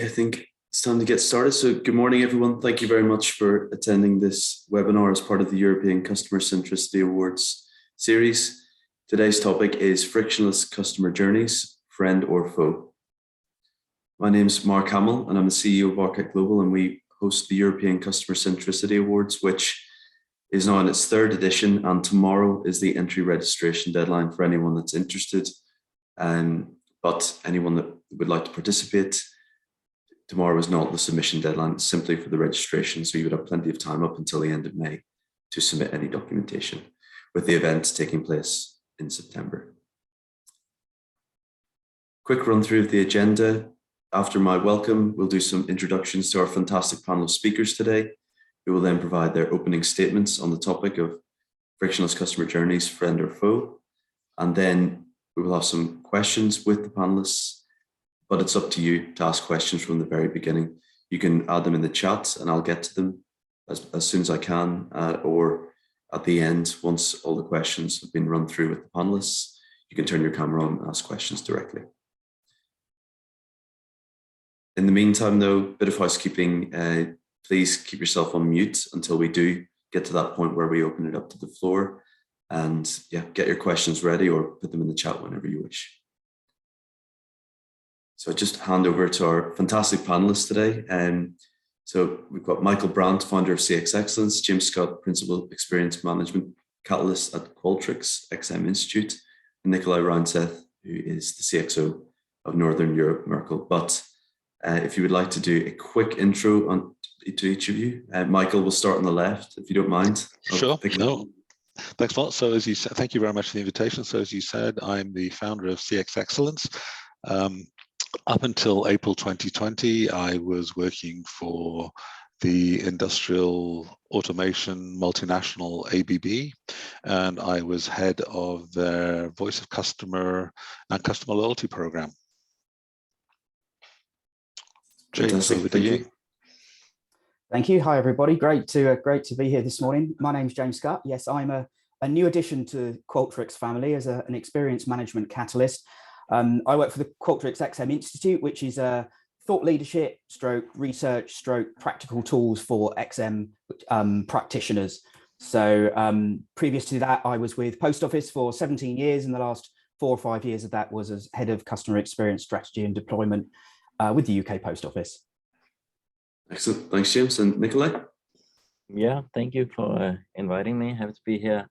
I think it's time to get started. So good morning, everyone. Thank you very much for attending this webinar as part of the European Customer Centricity Awards series. Today's topic is frictionless customer journeys, friend or foe. My name is Mark Hamill and I'm the CEO of Architect Global, and we host the European Customer Centricity Awards, which is now in its third edition, and tomorrow is the entry registration deadline for anyone that's interested. But anyone that would like to participate, tomorrow is not the submission deadline, it's simply for the registration. So you would have plenty of time up until the end of May to submit any documentation, with the event taking place in September. Quick run through of the agenda. After my welcome, we'll do some introductions to our fantastic panel of speakers today, who will then provide their opening statements on the topic of frictionless customer journeys, friend or foe. And then we will have some questions with the panelists, but it's up to you to ask questions from the very beginning. You can add them in the chat and I'll get to them as soon as I can, or at the end, once all the questions have been run through with the panelists, you can turn your camera on and ask questions directly. In the meantime, though, a bit of housekeeping. Please keep yourself on mute until we do get to that point where we open it up to the floor. And yeah, get your questions ready or put them in the chat whenever you wish. So I just hand over to our fantastic panelists today. So we've got Michael Brandt, founder of CX Excellence, Jim Scutt, Principal Experience Management Catalyst at Qualtrics XM Institute, and Nicholai Reinseth, who is the CXO of Northern Europe, Merkle. But if you would like to do a quick intro to each of you, Michael, we'll start on the left, if you don't mind. Sure. No. Thanks a lot. So as you said, thank you very much for the invitation. So as you said, I'm the founder of CX Excellence. Up until April 2020, I was working for the industrial automation multinational ABB, and I was head of their voice of customer and customer loyalty program. James, over to you. Thank you. Hi, everybody. Great to be here this morning. My name's James Scutt. Yes, I'm a new addition to Qualtrics family as an experience management catalyst. I work for the Qualtrics XM Institute, which is a thought leadership, research, practical tools for XM practitioners. So previous to that, I was with Post Office for 17 years, and the last 4 or 5 years of that was as head of customer experience strategy and deployment with the UK Post Office. Excellent. Thanks, James. And Nicholai? Yeah, thank you for inviting me. Happy to be here.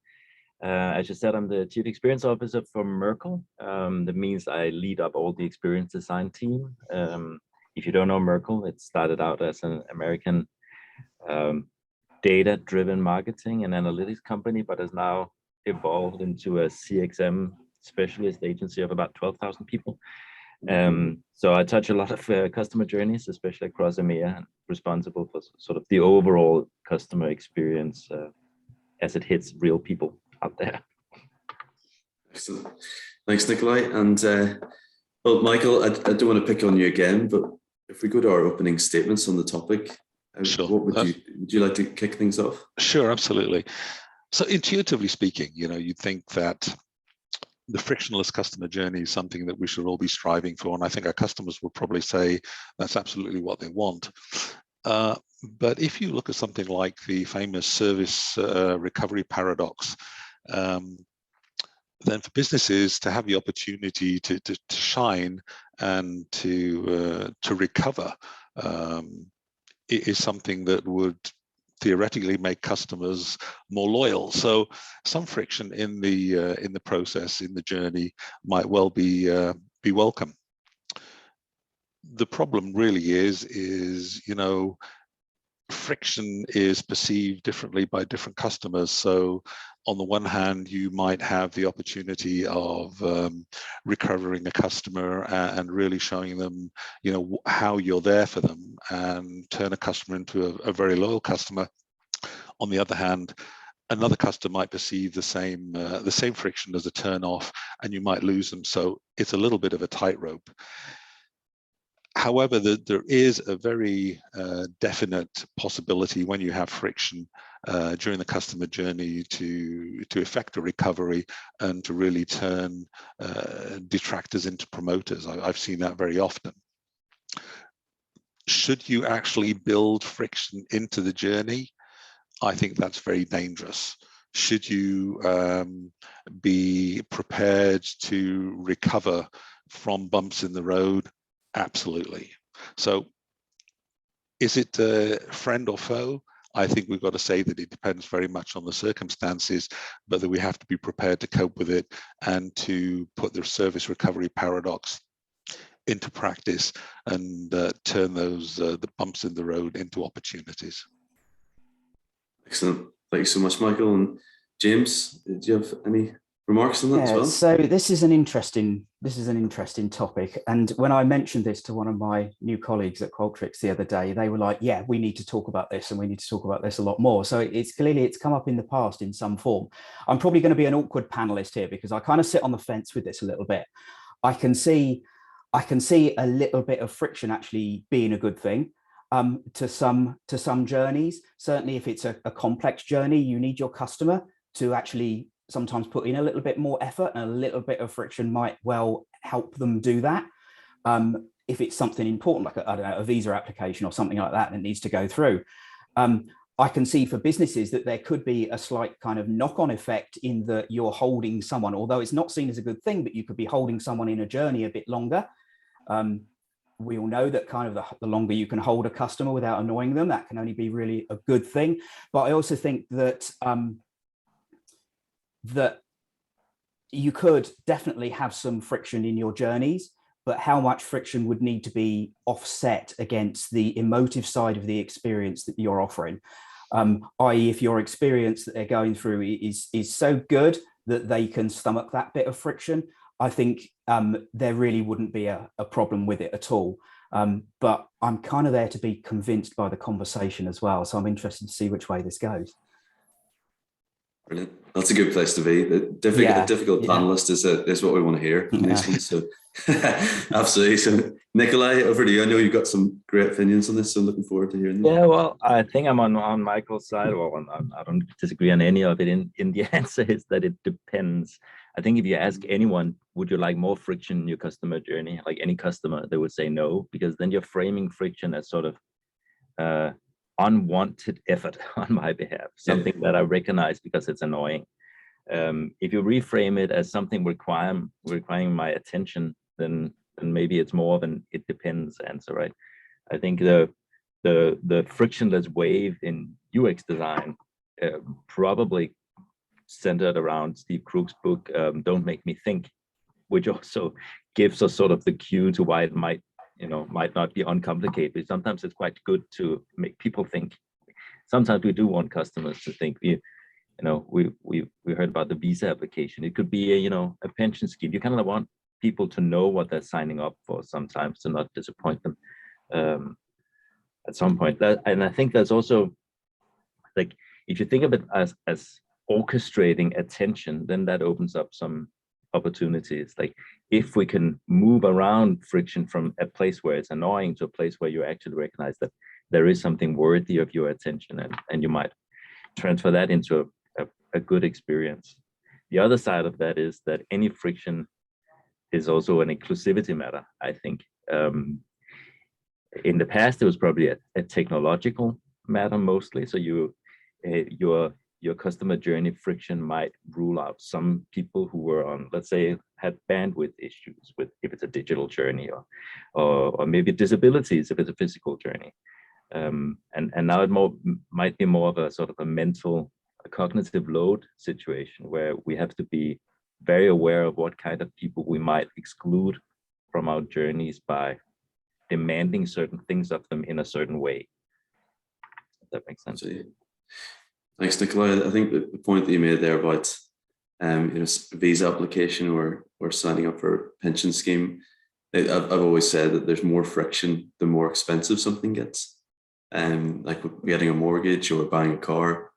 As you said, I'm the Chief Experience Officer for Merkle. That means I lead up all the experience design team. If you don't know Merkle, it started out as an American data-driven marketing and analytics company, but has now evolved into a CXM specialist agency of about 12,000 people. So I touch a lot of customer journeys, especially across EMEA, responsible for sort of the overall customer experience as it hits real people out there. Excellent. Thanks, Nicholai. And well, Michael, I don't want to pick on you again, but if we go to our opening statements on the topic, sure. What would you like to kick things off? Sure, absolutely. So intuitively speaking, you'd think that the frictionless customer journey is something that we should all be striving for. And I think our customers will probably say that's absolutely what they want. But if you look at something like the famous service recovery paradox, then for businesses to have the opportunity to shine and to recover is something that would theoretically make customers more loyal. So some friction in the process, in the journey, might well be welcome. The problem really is friction is perceived differently by different customers. So on the one hand, you might have the opportunity of recovering a customer and really showing them, how you're there for them and turn a customer into a very loyal customer. On the other hand, another customer might perceive the same friction as a turn off, and you might lose them. So it's a little bit of a tightrope. However, there is a very definite possibility when you have friction during the customer journey to effect a recovery and to really turn detractors into promoters. I've seen that very often. Should you actually build friction into the journey? I think that's very dangerous. Should you be prepared to recover from bumps in the road? Absolutely. So is it a friend or foe? I think we've got to say that it depends very much on the circumstances, but that we have to be prepared to cope with it and to put the service recovery paradox into practice and turn those the bumps in the road into opportunities. Excellent. Thank you so much, Michael. And James, do you have any remarks on that as well? So this is an interesting topic. And when I mentioned this to one of my new colleagues at Qualtrics the other day, they were like, yeah, we need to talk about this, and we need to talk about this a lot more. So it's come up in the past in some form. I'm probably going to be an awkward panelist here because I kind of sit on the fence with this a little bit. I can see a little bit of friction actually being a good thing. To some journeys. Certainly if it's a complex journey, you need your customer to actually sometimes put in a little bit more effort, and a little bit of friction might well help them do that. If it's something important, like a visa application or something like that needs to go through. I can see for businesses that there could be a slight kind of knock-on effect in that you're holding someone, although it's not seen as a good thing, but you could be holding someone in a journey a bit longer. We all know that kind of the longer you can hold a customer without annoying them, that can only be really a good thing. But I also think that that you could definitely have some friction in your journeys, but how much friction would need to be offset against the emotive side of the experience that you're offering? I.e., if your experience that they're going through is so good that they can stomach that bit of friction, I think there really wouldn't be a problem with it at all. But I'm kind of there to be convinced by the conversation as well. So I'm interested to see which way this goes. Brilliant. That's a good place to be. A difficult panelist is what we want to hear in these ones. So absolutely. So Nicholai, over to you. I know you've got some great opinions on this, so I'm looking forward to hearing them. Yeah, well, I think I'm on Michael's side. Well, I don't disagree on any of it. In the answer is that it depends. I think if you ask anyone, would you like more friction in your customer journey, like any customer, they would say no, because then you're framing friction as sort of unwanted effort on my behalf, something that I recognize because it's annoying. If you reframe it as something requiring my attention, then maybe it's more of an "it depends" answer, right? I think the frictionless wave in UX design probably centered around Steve Krug's book, Don't Make Me Think, which also gives us sort of the cue to why it might not be uncomplicated. Sometimes it's quite good to make people think. Sometimes we do want customers to think. We heard about the visa application. It could be a pension scheme. You kind of want people to know what they're signing up for sometimes, to not disappoint them at some point. And I think that's also, like, if you think of it as orchestrating attention, then that opens up some opportunities. Like, if we can move around friction from a place where it's annoying to a place where you actually recognize that there is something worthy of your attention, and you might transfer that into a good experience. The other side of that is that any friction is also an inclusivity matter, I think. In the past, it was probably a technological matter mostly. So your customer journey friction might rule out some people who were on, let's say, had bandwidth issues with, if it's a digital journey, or maybe disabilities if it's a physical journey. And now it might be more of a sort of a cognitive load situation where we have to be very aware of what kind of people we might exclude from our journeys by demanding certain things of them in a certain way. If that makes sense. Thanks, Nicholai. I think the point that you made there about visa application or signing up for a pension scheme, I've always said that there's more friction the more expensive something gets. Like getting a mortgage or buying a car.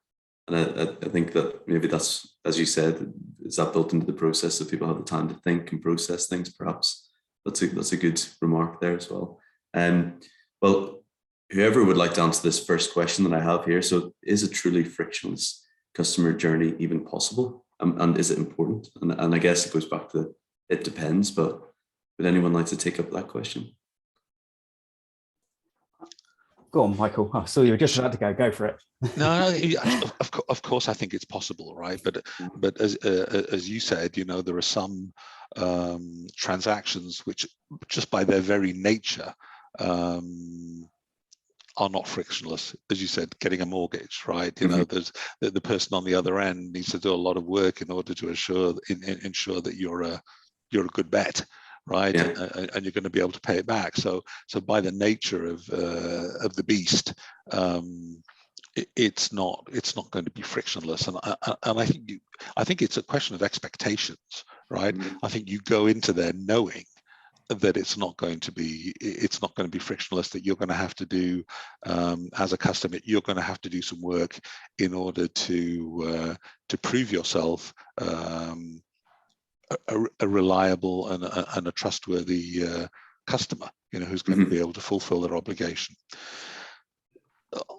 And I think that maybe that's, as you said, is that built into the process so people have the time to think and process things, perhaps. That's a good remark there as well. Well, whoever would like to answer this first question that I have here. So is a truly frictionless customer journey even possible? And is it important? And I guess it goes back to, it depends, but would anyone like to take up that question? Go on, Michael. I saw you were just about to go for it. No, of course, I think it's possible, right? But as you said, there are some transactions which, just by their very nature, are not frictionless. As you said, getting a mortgage, right? There's the person on the other end needs to do a lot of work in order to ensure that you're a good bet, right? Yeah. And you're going to be able to pay it back. So by the nature of the beast, it's not going to be frictionless. And I think it's a question of expectations, right? I think you go into there knowing that it's not going to be frictionless, that you're going to have to do, as a customer, you're going to have to do some work in order to prove yourself a reliable and a trustworthy customer, who's going to be able to fulfill their obligation.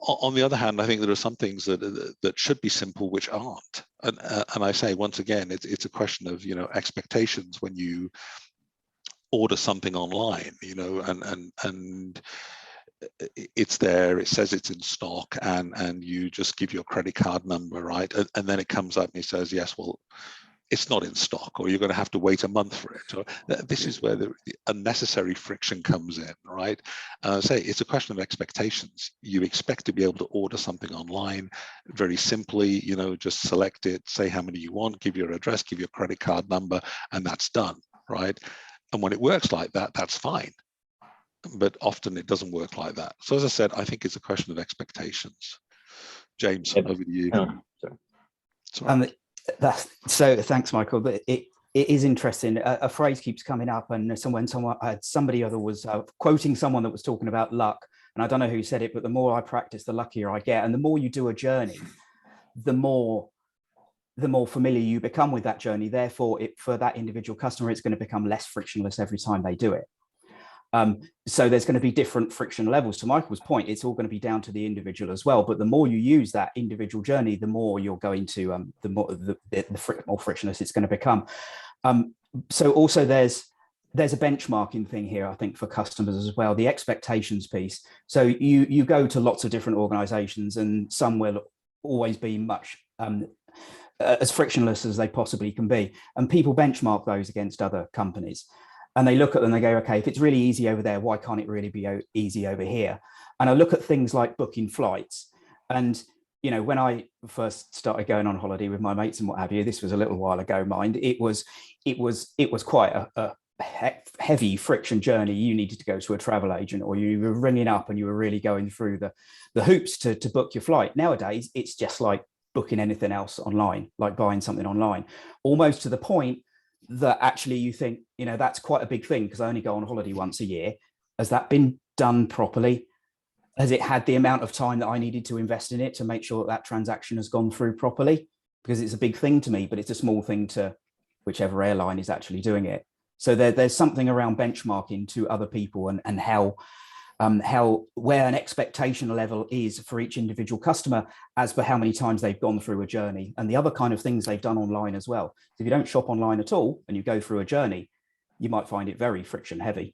On the other hand, I think there are some things that should be simple which aren't, and I say once again, it's a question of expectations when you order something online, and it's there, it says it's in stock, and you just give your credit card number, right? And then it comes up and it says, yes, well, it's not in stock, or you're going to have to wait a month for it. Or this is where the unnecessary friction comes in, right? Say it's a question of expectations. You expect to be able to order something online very simply, just select it, say how many you want, give your address, give your credit card number, and that's done, right? And when it works like that, that's fine. But often it doesn't work like that. So as I said, I think it's a question of expectations. James, over to you. Sorry. So thanks, Michael. But it is interesting. A phrase keeps coming up, and somebody other was quoting someone that was talking about luck, and I don't know who said it, but the more I practice, the luckier I get. And the more you do a journey, the more familiar you become with that journey. Therefore, for that individual customer, it's going to become less frictionless every time they do it. So there's going to be different friction levels. To Michael's point, it's all going to be down to the individual as well. But the more you use that individual journey, the more you're going to, the more frictionless it's going to become. So also there's a benchmarking thing here, I think, for customers as well, the expectations piece. So you go to lots of different organizations, and some will always be much as frictionless as they possibly can be. And people benchmark those against other companies. And they look at them and they go, okay, if it's really easy over there, why can't it really be easy over here? And I look at things like booking flights. And, when I first started going on holiday with my mates and what have you, this was a little while ago, mind, it was quite a heavy friction journey. You needed to go to a travel agent, or you were ringing up and you were really going through the hoops to book your flight. Nowadays, it's just like booking anything else online, like buying something online, almost to the point that actually you think, that's quite a big thing because I only go on holiday once a year. Has that been done properly? Has it had the amount of time that I needed to invest in it to make sure that transaction has gone through properly? Because it's a big thing to me, but it's a small thing to whichever airline is actually doing it. So there's something around benchmarking to other people and how where an expectation level is for each individual customer as per how many times they've gone through a journey, and the other kind of things they've done online as well. So if you don't shop online at all and you go through a journey, you might find it very friction heavy.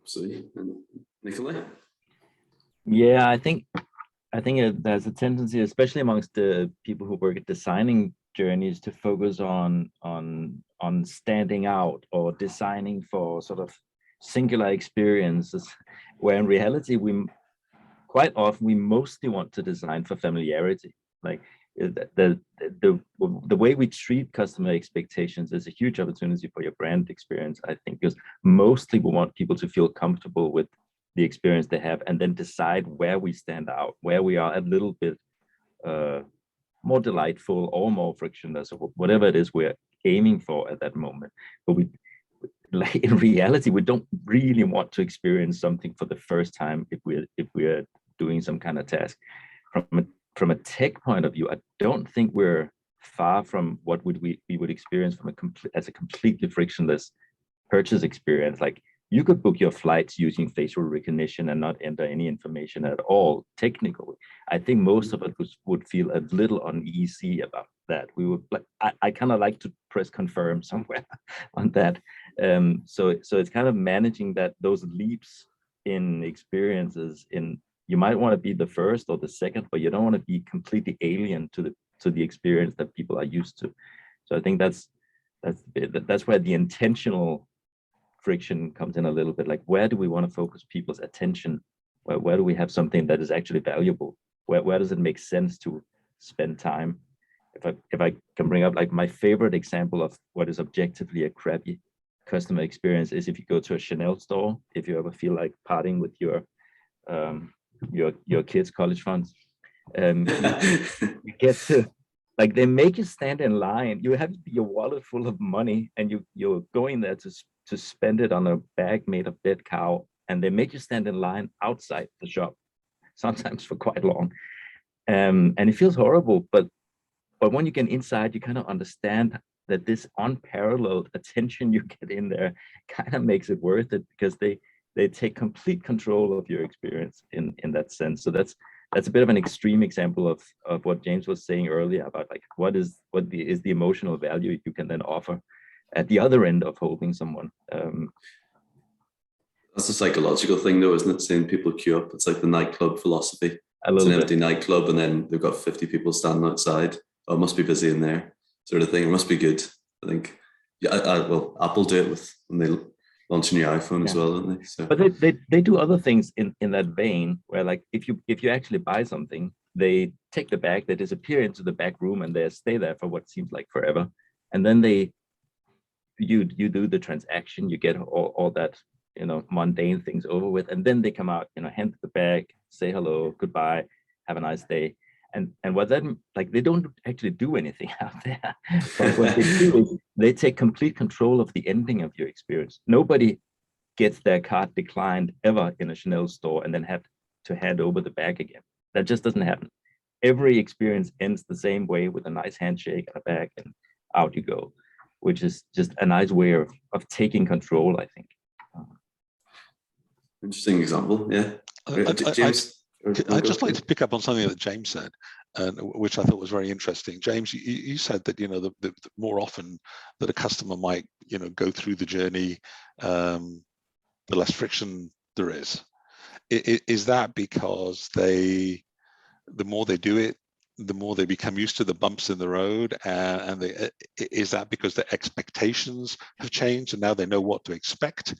Absolutely. Nicholai? Yeah, I think there's a tendency, especially amongst the people who work at designing journeys, to focus on standing out or designing for sort of singular experiences, where in reality we mostly want to design for familiarity. Like the way we treat customer expectations is a huge opportunity for your brand experience, I think, because mostly we want people to feel comfortable with the experience they have, and then decide where we stand out, where we are a little bit more delightful or more frictionless, or whatever it is we're aiming for at that moment. But like in reality, we don't really want to experience something for the first time if we're doing some kind of task. From a tech point of view, I don't think we're far from what we would experience as a completely frictionless purchase experience. Like, you could book your flights using facial recognition and not enter any information at all. Technically, I think most of us would feel a little uneasy about that. We would like, I kind of like to press confirm somewhere on that. So it's kind of managing those leaps in experiences. You might want to be the first or the second, but you don't want to be completely alien to the experience that people are used to. So I think that's where the intentional friction comes in a little bit. Like, where do we want to focus people's attention? Where do we have something that is actually valuable? Where does it make sense to spend time? If I can bring up, like, my favorite example of what is objectively a crappy customer experience is if you go to a Chanel store, if you ever feel like partying with your kids' college funds, you get to, like, they make you stand in line. You have your wallet full of money, and you're going there to spend it on a bag made of dead cow, and they make you stand in line outside the shop, sometimes for quite long, and it feels horrible. But when you get inside, you kind of understand that this unparalleled attention you get in there kind of makes it worth it, because they take complete control of your experience in that sense. So that's a bit of an extreme example of what James was saying earlier about, like, what is the emotional value you can then offer at the other end of holding someone. That's a psychological thing, though, isn't it? Seeing people queue up. It's like the nightclub philosophy. It's an empty nightclub, and then they've got 50 people standing outside. Oh, it must be busy in there, sort of thing. It must be good, I think. Yeah, well, Apple do it when they launch a new iPhone as well, don't they? So. But they do other things in that vein, where, like, if you actually buy something, they take the bag, they disappear into the back room, and they stay there for what seems like forever. And then you do the transaction, you get all that, mundane things over with, and then they come out, hand the bag, say hello, goodbye, have a nice day. And what that, like, they don't actually do anything out there. But what they do is they take complete control of the ending of your experience. Nobody gets their card declined ever in a Chanel store and then have to hand over the bag again. That just doesn't happen. Every experience ends the same way, with a nice handshake and a bag, and out you go, which is just a nice way of taking control, I think. Interesting example, yeah. James? I'd just like to pick up on something that James said, which I thought was very interesting. James, you said that, the more often that a customer might, go through the journey, the less friction there is. Is that because the more they do it, the more they become used to the bumps in the road, and is that because their expectations have changed and now they know what to expect?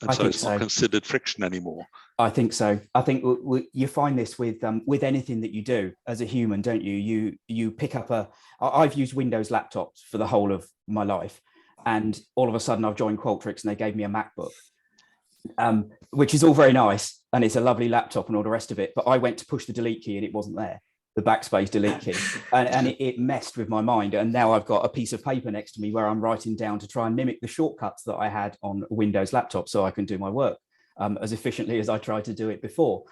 And so it's not considered friction anymore. I think so. I think you find this with anything that you do as a human, don't you? You pick up I've used Windows laptops for the whole of my life, and all of a sudden I've joined Qualtrics and they gave me a MacBook, which is all very nice, and it's a lovely laptop and all the rest of it. But I went to push the delete key and it wasn't there, the backspace delete key, and it messed with my mind. And now I've got a piece of paper next to me where I'm writing down to try and mimic the shortcuts that I had on a Windows laptop so I can do my work as efficiently as I tried to do it before.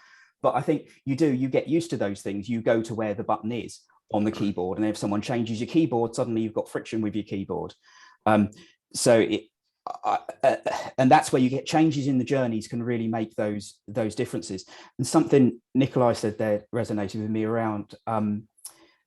But I think you get used to those things. You go to where the button is on the keyboard, and if someone changes your keyboard, suddenly you've got friction with your keyboard. And that's where you get changes in the journeys can really make those differences. And something Nicholai said there resonated with me around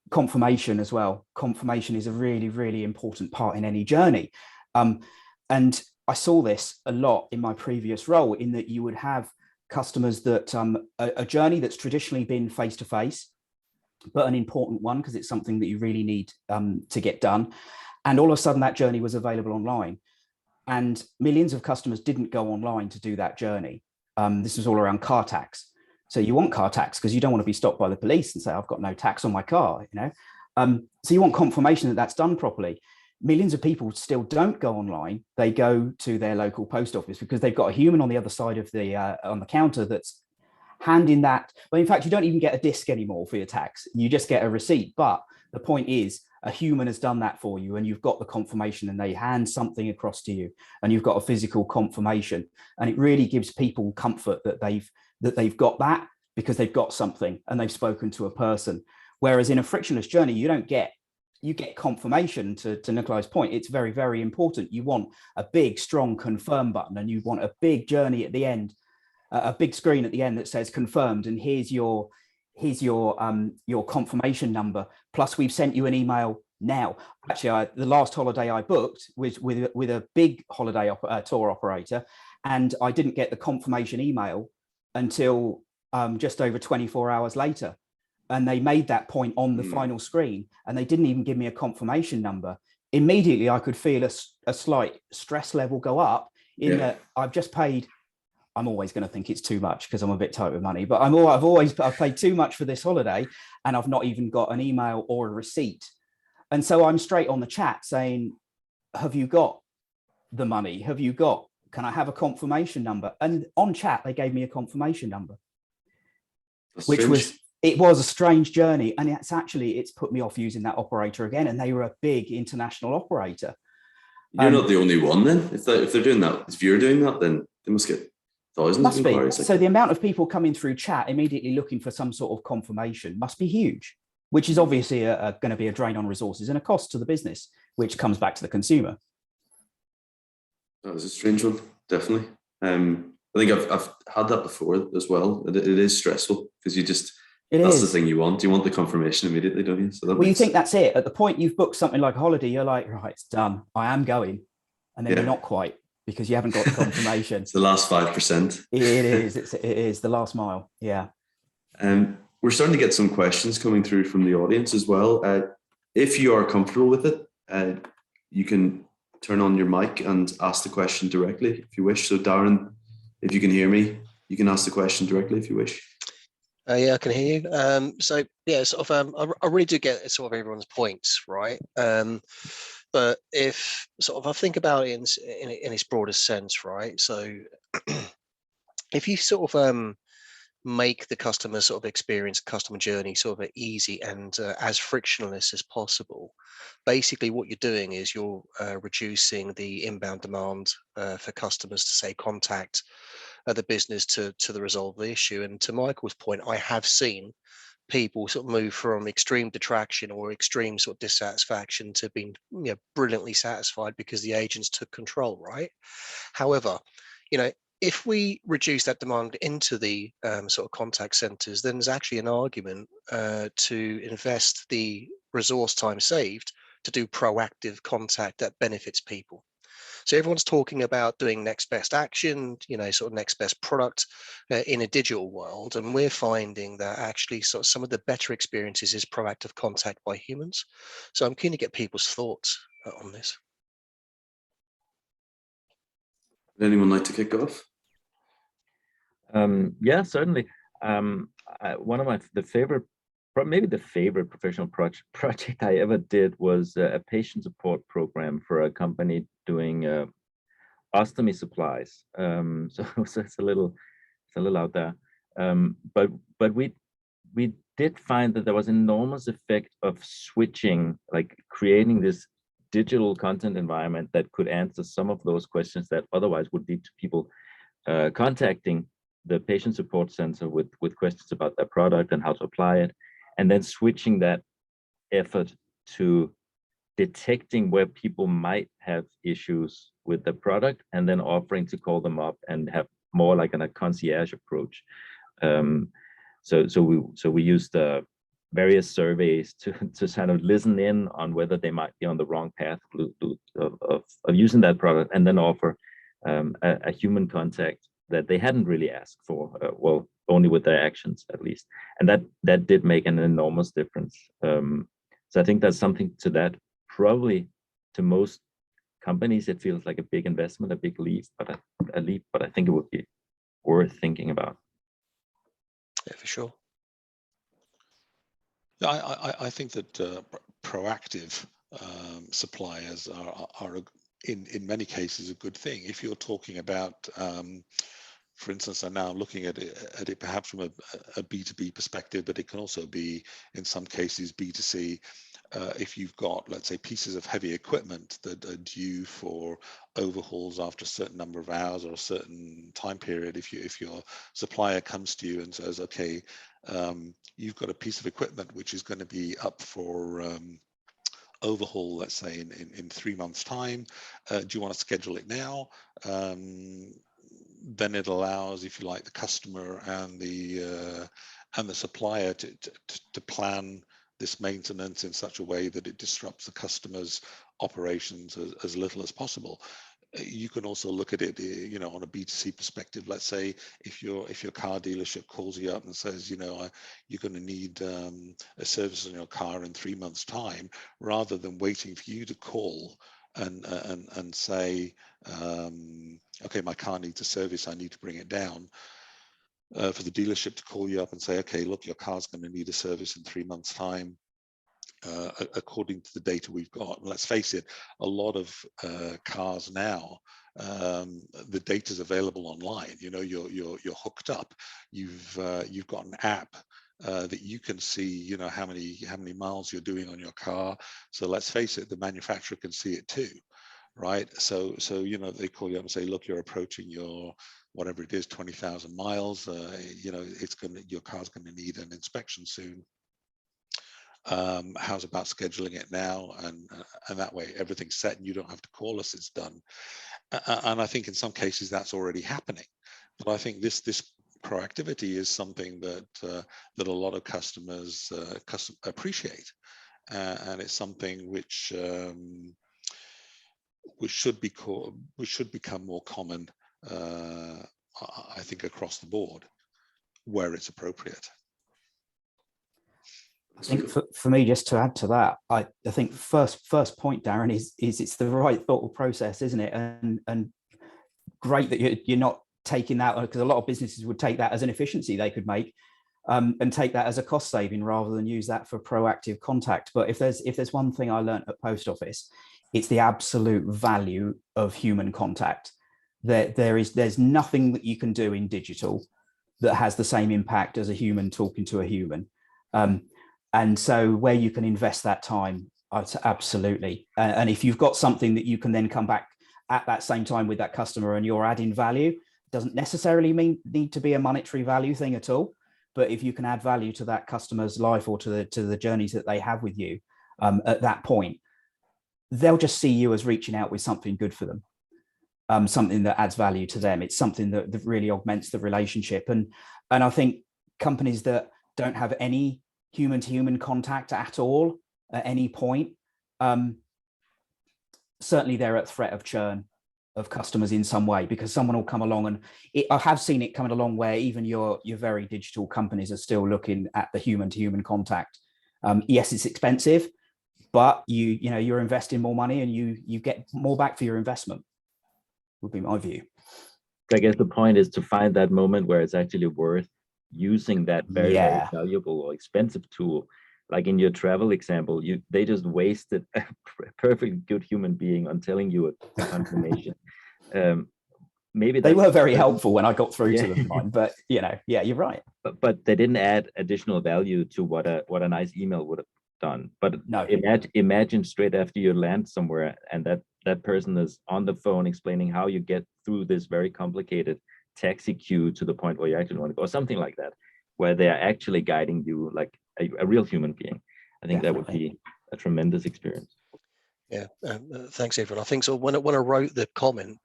confirmation as well. Confirmation is a really, really important part in any journey. And I saw this a lot in my previous role, in that you would have customers that a journey that's traditionally been face-to-face, but an important one because it's something that you really need to get done. And all of a sudden that journey was available online. And millions of customers didn't go online to do that journey. This was all around car tax. So you want car tax because you don't want to be stopped by the police and say, I've got no tax on my car, So you want confirmation that that's done properly. Millions of people still don't go online. They go to their local post office because they've got a human on the other side of on the counter that's handing that. Well, in fact, you don't even get a disc anymore for your tax. You just get a receipt. But the point is, a human has done that for you, and you've got the confirmation, and they hand something across to you, and you've got a physical confirmation. And it really gives people comfort that they've got that because they've got something and they've spoken to a person. Whereas in a frictionless journey, you get confirmation. To Nicholai's point, it's very, very important. You want a big, strong confirm button, and you want a big journey at the end, a big screen at the end that says confirmed, and here's your confirmation number. Plus, we've sent you an email now. Actually, the last holiday I booked was with a big holiday tour operator, and I didn't get the confirmation email until just over 24 hours later. And they made that point on the final screen, and they didn't even give me a confirmation number. Immediately, I could feel a slight stress level go up in that I've just paid. I'm always going to think it's too much because I'm a bit tight with money, but I've paid too much for this holiday, and I've not even got an email or a receipt. And so I'm straight on the chat saying, have you got the money? Can I have a confirmation number? And on chat, they gave me a confirmation number, which was a strange journey. And it's put me off using that operator again. And they were a big international operator. You're not the only one then. If they're doing that, if you're doing that, then they must get thousands of inquiries. So the amount of people coming through chat immediately looking for some sort of confirmation must be huge, which is obviously going to be a drain on resources and a cost to the business, which comes back to the consumer. That was a strange one, definitely. I think I've had that before as well. It is stressful because that's the thing you want. You want the confirmation immediately, don't you? So you think that's it. At the point you've booked something like a holiday, you're like, right, it's done. I am going. And then you're not quite, because you haven't got the confirmation. It's the last 5%. It is. It is the last mile. Yeah. We're starting to get some questions coming through from the audience as well. If you are comfortable with it, you can turn on your mic and ask the question directly if you wish. So Darren, if you can hear me, you can ask the question directly if you wish. Yeah, I can hear you. So yeah, sort of, I really do get sort of everyone's points, right? But if sort of I think about it in its broader sense, right? So if you sort of make the customer sort of experience, customer journey sort of easy and as frictionless as possible, basically what you're doing is you're reducing the inbound demand for customers to say contact the business to resolve the issue. And to Michael's point, I have seen people sort of move from extreme detraction or extreme sort of dissatisfaction to being brilliantly satisfied because the agents took control, right? However, if we reduce that demand into the sort of contact centers, then there's actually an argument to invest the resource time saved to do proactive contact that benefits people. So everyone's talking about doing next best action, sort of next best product in a digital world. And we're finding that actually sort of some of the better experiences is proactive contact by humans. So I'm keen to get people's thoughts on this. Would anyone like to kick off? Yeah, certainly. One of the favorite professional project I ever did was a patient support program for a company doing ostomy supplies. So it's a little out there. But we did find that there was enormous effect of switching, like creating this digital content environment that could answer some of those questions that otherwise would lead to people contacting the patient support center with questions about their product and how to apply it, and then switching that effort to detecting where people might have issues with the product and then offering to call them up and have more like a concierge approach. So we used various surveys to kind of listen in on whether they might be on the wrong path of using that product, and then offer a human contact that they hadn't really asked for, well, only with their actions at least. And that did make an enormous difference. So I think that's something to that. Probably to most companies, it feels like a big investment, a big leap, but I think it would be worth thinking about. Yeah, for sure. I think that proactive suppliers are in many cases a good thing. If you're talking about, for instance, I'm now looking at it perhaps from a B2B perspective, but it can also be in some cases B2C. If you've got, let's say, pieces of heavy equipment that are due for overhauls after a certain number of hours or a certain time period, if your supplier comes to you and says, okay, you've got a piece of equipment which is going to be up for overhaul, let's say in 3 months' time, do you want to schedule it now? Then it allows, if you like, the customer and the supplier to plan this maintenance in such a way that it disrupts the customer's operations as little as possible. you can also look at it, on a B2C perspective. Let's say if your car dealership calls you up and says, you're going to need a service on your car in 3 months' time, rather than waiting for you to call and say, okay, my car needs a service, I need to bring it down. For the dealership to call you up and say, okay, look, your car's going to need a service in 3 months' time. According to the data we've got, and let's face it, a lot of cars now, the data is available online. You're hooked up. You've got an app that you can see, how many miles you're doing on your car. So let's face it, the manufacturer can see it too, right? So they call you up and say, look, you're approaching your whatever it is, 20,000 miles. Your car's going to need an inspection soon. How's about scheduling it now, and that way everything's set and you don't have to call us, it's done. And I think in some cases that's already happening, but I think this proactivity is something that a lot of customers appreciate, and it's something which should become more common, I think, across the board where it's appropriate. I think for me, just to add to that, I think first point, Darren, is it's the right thought process, isn't it? And great that you're not taking that, because a lot of businesses would take that as an efficiency they could make, and take that as a cost saving rather than use that for proactive contact. But if there's one thing I learned at Post Office, it's the absolute value of human contact. There's nothing that you can do in digital that has the same impact as a human talking to a human. And so where you can invest that time, absolutely. And if you've got something that you can then come back at that same time with that customer and you're adding value, doesn't necessarily need to be a monetary value thing at all. But if you can add value to that customer's life or to the journeys that they have with you, at that point, they'll just see you as reaching out with something good for them, something that adds value to them. It's something that really augments the relationship. And I think companies that don't have any human-to-human contact at all at any point, certainly they're at threat of churn of customers in some way, because someone will come along, and I have seen it coming along where even your very digital companies are still looking at the human-to-human contact. Yes, it's expensive, but you're investing more money and you get more back for your investment, would be my view. I guess the point is to find that moment where it's actually worth using that very valuable or expensive tool. Like in your travel example, they just wasted a perfectly good human being on telling you a confirmation. Maybe they were very helpful when I got through to them, but you're right. But they didn't add additional value to what a nice email would have done. But no, imagine straight after you land somewhere and that person is on the phone explaining how you get through this very complicated taxi queue to the point where you actually want to go, or something like that, where they are actually guiding you like a real human being. I think that would be a tremendous experience. Yeah, thanks everyone. I think so. When I wrote the comment,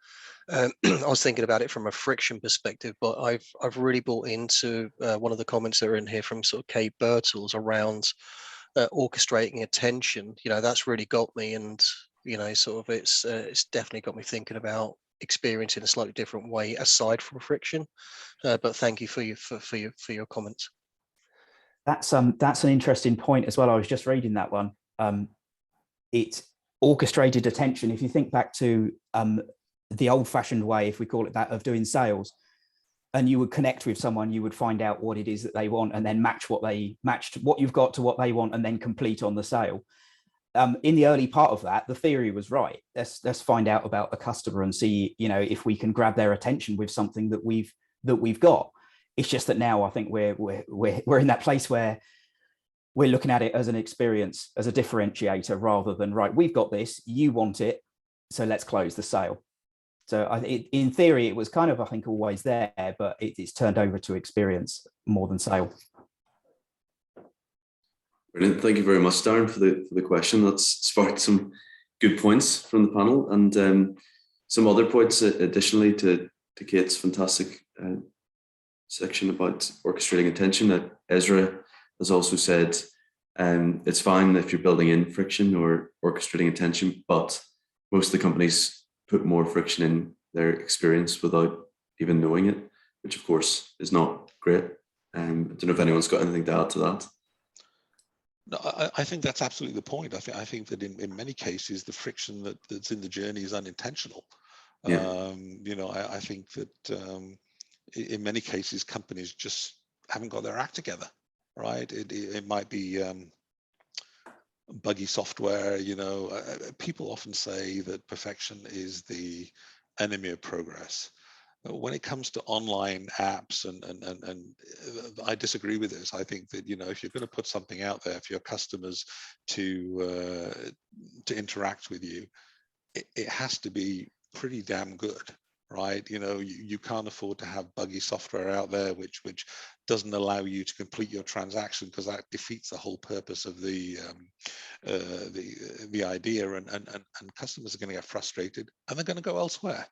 I was thinking about it from a friction perspective, but I've really bought into one of the comments that are in here from sort of Kate Birtles around orchestrating attention. That's really got me, and sort of it's definitely got me thinking about experience in a slightly different way aside from friction. But thank you for your comments. That's an interesting point as well. I was just reading that one. It's orchestrated attention. If you think back to the old-fashioned way, if we call it that, of doing sales, and you would connect with someone, you would find out what it is that they want, and then match what you've got to what they want, and then complete on the sale. In the early part of that, the theory was right. Let's find out about the customer and see, if we can grab their attention with something that we've got. It's just that now I think we're in that place where we're looking at it as an experience, as a differentiator, rather than, right, we've got this, you want it, so let's close the sale. So in theory, it was kind of, I think, always there, but it's turned over to experience more than sale. Brilliant. Thank you very much, Darren, for the question. That's sparked some good points from the panel, and some other points additionally to Kate's fantastic section about orchestrating attention. That Ezra has also said it's fine if you're building in friction or orchestrating attention, but most of the companies put more friction in their experience without even knowing it, which of course is not great. I don't know if anyone's got anything to add to that. No, I think that's absolutely the point. I think that in many cases, the friction that's in the journey is unintentional. Yeah. You know, I think that in many cases, companies just haven't got their act together, right? It might be buggy software. You know, people often say that perfection is the enemy of progress. When it comes to online apps, and I disagree with this. I think that, you know, if you're going to put something out there for your customers to interact with you, it has to be pretty damn good, right? You know, you can't afford to have buggy software out there which doesn't allow you to complete your transaction, because that defeats the whole purpose of the idea, and customers are going to get frustrated and they're going to go elsewhere.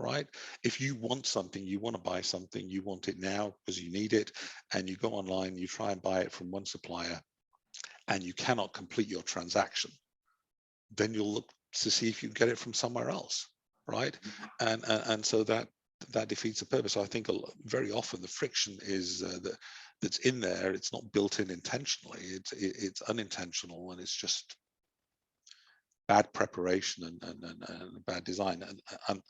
Right? If you want something, you want to buy something, you want it now because you need it, and you go online, you try and buy it from one supplier, and you cannot complete your transaction, then you'll look to see if you can get it from somewhere else, right? And so that defeats the purpose. So I think very often the friction is that's in there. It's not built in intentionally. It's unintentional, and it's just bad preparation and bad design,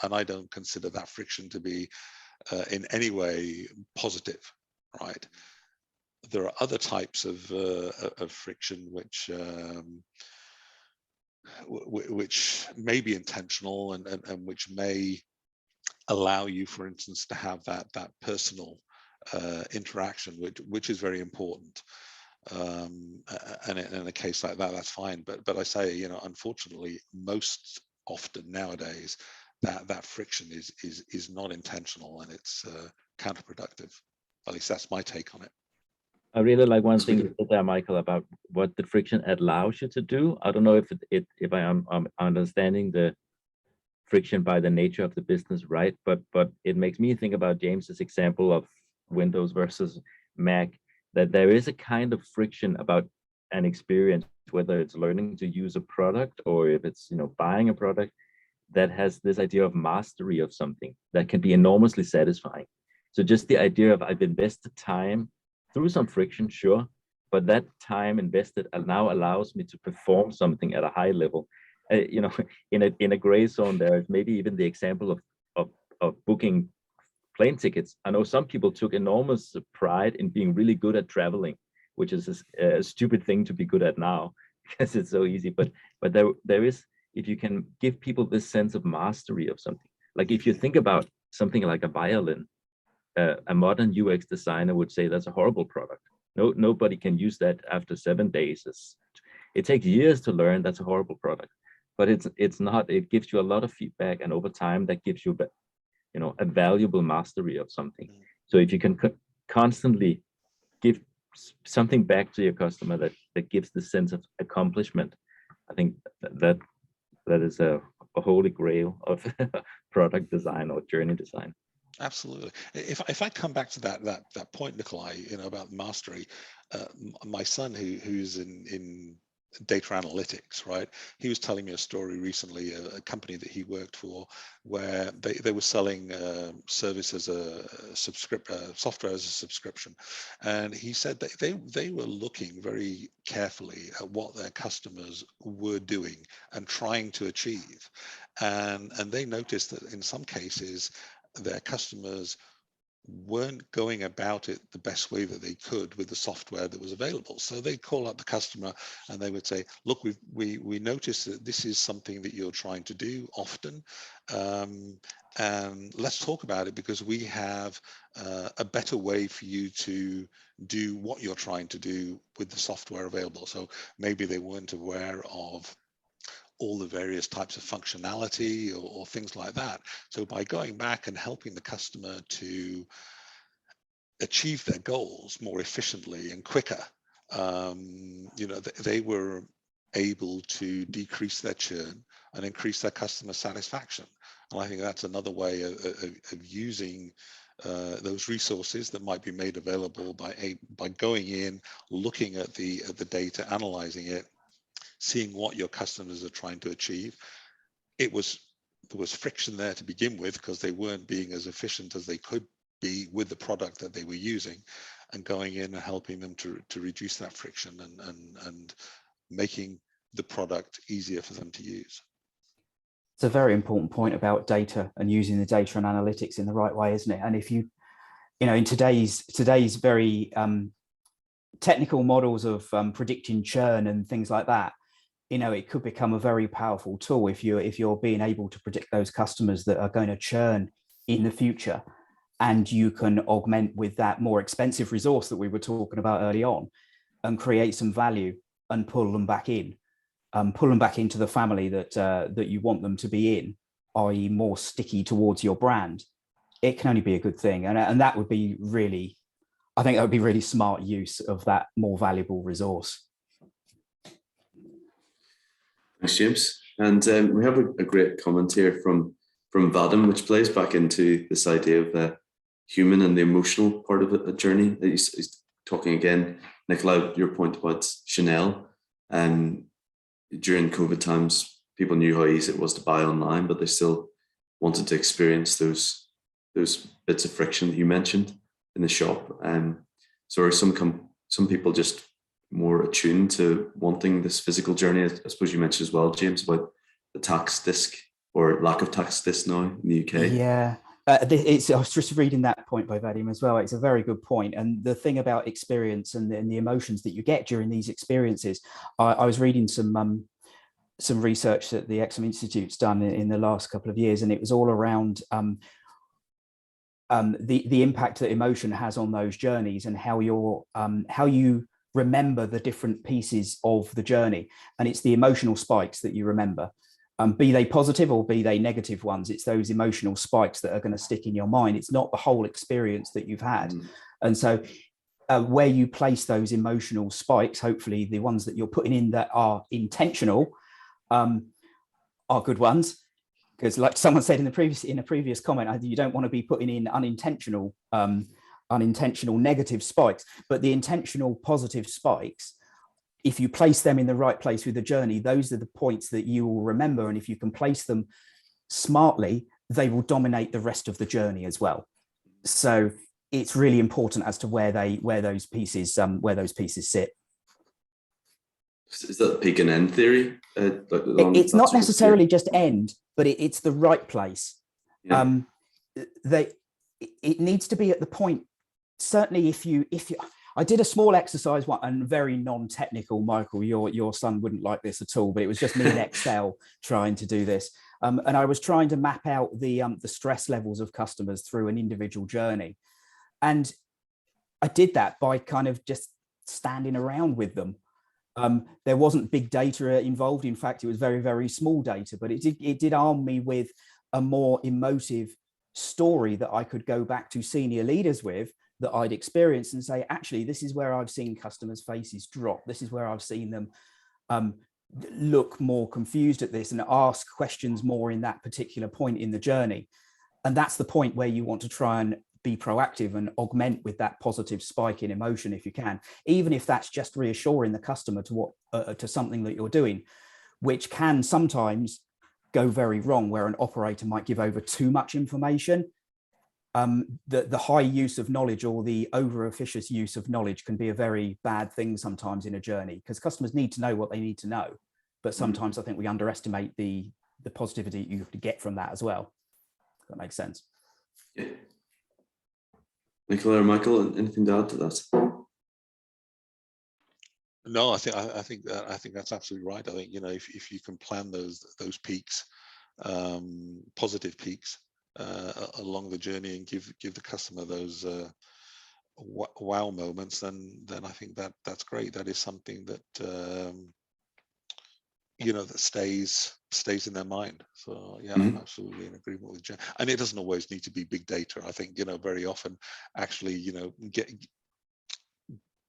and I don't consider that friction to be in any way positive, right? There are other types of friction which may be intentional and which may allow you, for instance, to have that personal interaction, which is very important. And in a case like that, that's fine. But I say, you know, unfortunately, most often nowadays, that friction is not intentional, and it's counterproductive. At least that's my take on it. I really like one thing you said there, Michael, about what the friction allows you to do. I don't know if I am understanding the friction by the nature of the business right, but it makes me think about James's example of Windows versus Mac, that there is a kind of friction about an experience, whether it's learning to use a product or if it's, you know, buying a product, that has this idea of mastery of something that can be enormously satisfying. So just the idea of, I've invested time through some friction, sure, but that time invested now allows me to perform something at a high level. You know, in a gray zone, there is maybe even the example of booking plane tickets. I know some people took enormous pride in being really good at traveling, which is a stupid thing to be good at now because it's so easy. But there is, if you can give people this sense of mastery of something, like if you think about something like a violin, a modern UX designer would say that's a horrible product. Nobody can use that after 7 days. It takes years to learn. That's a horrible product. But it's not. It gives you a lot of feedback, and over time, that gives you, you know, a valuable mastery of something. So if you can constantly give something back to your customer that gives the sense of accomplishment, I think that is a holy grail of product design or journey design. Absolutely. If I come back to that point, Nicholai, you know, about mastery, my son who's in data analytics, right? He was telling me a story recently, a company that he worked for, where they were selling service as a software as a subscription, and he said that they were looking very carefully at what their customers were doing and trying to achieve, and they noticed that in some cases their customers weren't going about it the best way that they could with the software that was available. So they'd call up the customer and they would say, look, we noticed that this is something that you're trying to do often, and let's talk about it, because we have a better way for you to do what you're trying to do with the software available. So maybe they weren't aware of all the various types of functionality or things like that. So by going back and helping the customer to achieve their goals more efficiently and quicker, you know, they were able to decrease their churn and increase their customer satisfaction. And I think that's another way of using those resources that might be made available by going in, looking at the data, analyzing it, seeing what your customers are trying to achieve. It was there was friction there to begin with because they weren't being as efficient as they could be with the product that they were using, and going in and helping them to reduce that friction and making the product easier for them to use. It's a very important point about data and using the data and analytics in the right way, isn't it? And if you know, in today's very technical models of predicting churn and things like that, you know, it could become a very powerful tool if you're being able to predict those customers that are going to churn in the future, and you can augment with that more expensive resource that we were talking about early on, and create some value and pull them back in. Pull them back into the family that you want them to be in, i.e. more sticky towards your brand. It can only be a good thing. And that would be really, I think that would be really smart use of that more valuable resource. Thanks, James. And we have a great comment here from Vadim, which plays back into this idea of the human and the emotional part of a journey. He's talking again, Nicholai, your point about Chanel. During COVID times, people knew how easy it was to buy online, but they still wanted to experience those bits of friction that you mentioned in the shop. So are some people just more attuned to wanting this physical journey? I suppose you mentioned as well, James, about the tax disc or lack of tax disc now in the UK. Yeah. I was just reading that point by Vadim as well. It's a very good point. And the thing about experience and the emotions that you get during these experiences, I was reading some research that the Exum Institute's done in the last couple of years, and it was all around the impact that emotion has on those journeys and how you remember the different pieces of the journey. And it's the emotional spikes that you remember. Be they positive or be they negative ones, it's those emotional spikes that are going to stick in your mind. It's not the whole experience that you've had. And so where you place those emotional spikes, hopefully the ones that you're putting in that are intentional are good ones. Because like someone said in a previous comment, you don't want to be putting in unintentional negative spikes, but the intentional positive spikes, if you place them in the right place with the journey, those are the points that you will remember. And if you can place them smartly, they will dominate the rest of the journey as well. So it's really important as to where those pieces sit. Is that peak and end theory? It's not necessarily just end, but it's the right place. Yeah. It needs to be at the point. Certainly, if you. I did a small exercise one, and very non-technical, Michael, your son wouldn't like this at all, but it was just me in Excel trying to do this. And I was trying to map out the stress levels of customers through an individual journey. And I did that by kind of just standing around with them. There wasn't big data involved. In fact, it was very, very small data, but it did arm me with a more emotive story that I could go back to senior leaders with, that I'd experienced, and say, actually, this is where I've seen customers' faces drop. This is where I've seen them look more confused at this and ask questions more in that particular point in the journey. And that's the point where you want to try and be proactive and augment with that positive spike in emotion if you can, even if that's just reassuring the customer to something that you're doing, which can sometimes go very wrong, where an operator might give over too much information. The high use of knowledge or the over-officious use of knowledge can be a very bad thing sometimes in a journey, because customers need to know what they need to know. But sometimes I think we underestimate the positivity you have to get from that as well. If that makes sense. Yeah. Nicholai or Michael, anything to add to that? No, I think that's absolutely right. I think, you know, if you can plan those peaks, positive peaks, along the journey, and give the customer those wow moments, then I think that's great. That is something that you know, that stays in their mind. So yeah, I'm absolutely in agreement with Jen. And it doesn't always need to be big data. I think, you know, very often actually, you know,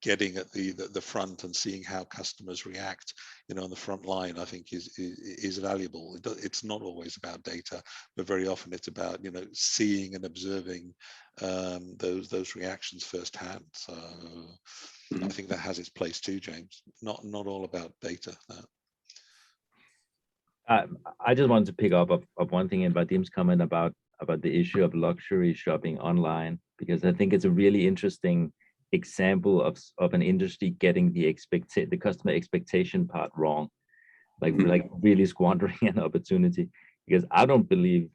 getting at the front and seeing how customers react, you know, on the front line, I think is valuable. It's not always about data, but very often it's about, you know, seeing and observing those reactions firsthand. So I think that has its place too, James. Not all about data. No. I just wanted to pick up of one thing in Vadim's comment about the issue of luxury shopping online, because I think it's a really interesting example of an industry getting the customer expectation part wrong, like really squandering an opportunity. Because I don't believe